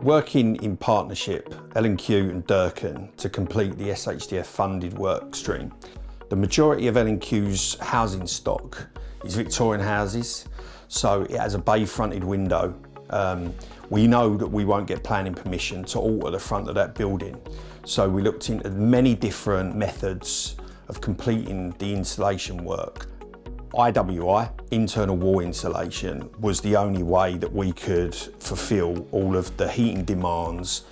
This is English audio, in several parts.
Working in partnership, L&Q and Durkan, to complete the SHDF funded work stream. The majority of L&Q's housing stock is Victorian houses, so it has a bay-fronted window. We know that we won't get planning permission to alter the front of that building, so we looked into many different methods of completing the insulation work. IWI, internal wall insulation, was the only way that we could fulfil all of the heating demands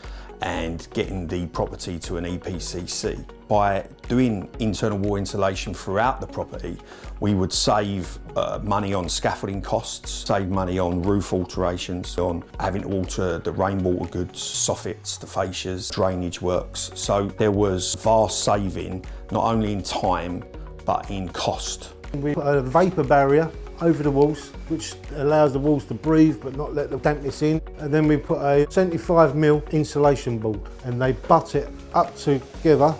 and getting the property to an EPCC. By doing internal wall insulation throughout the property, we would save money on scaffolding costs, save money on roof alterations, on having to alter the rainwater goods, soffits, the fascias, drainage works. So there was vast saving, not only in time, but in cost. We put a vapour barrier over the walls, which allows the walls to breathe but not let the dampness in. And then we put a 75mm insulation board and they butt it up together,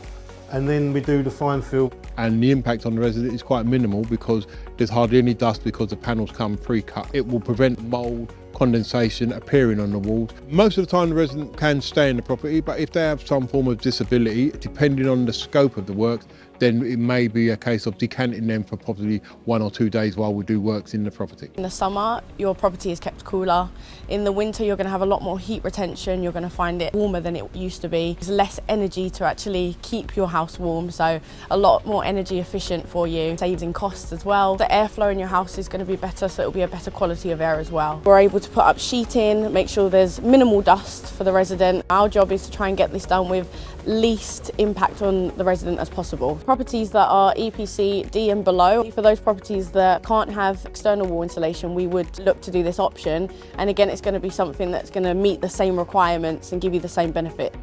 and then we do the fine fill. And the impact on the resident is quite minimal because there's hardly any dust because the panels come pre-cut. It will prevent mould, condensation appearing on the walls. Most of the time the resident can stay in the property, but if they have some form of disability, depending on the scope of the work, then it may be a case of decanting them for probably 1 or 2 days while we do works in the property. In the summer, your property is kept cooler. In the winter, you're going to have a lot more heat retention. You're going to find it warmer than it used to be. There's less energy to actually keep your house warm, so a lot more energy efficient for you. Saves in costs as well. The airflow in your house is going to be better, so it'll be a better quality of air as well. We're able to put up sheeting, make sure there's minimal dust for the resident. Our job is to try and get this done with least impact on the resident as possible. Properties that are EPC D and below, for those properties that can't have external wall insulation, we would look to do this option. And again, it's going to be something that's going to meet the same requirements and give you the same benefit.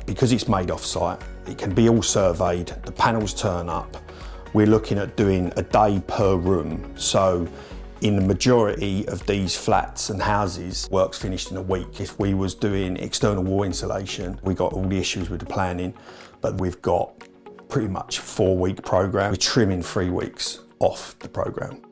Because it's made off-site, it can be all surveyed, the panels turn up. We're looking at doing a day per room. So in the majority of these flats and houses, work's finished in a week. If we was doing external wall insulation, we got all the issues with the planning, but we've got pretty much 4-week program. We're trimming 3 weeks off the program.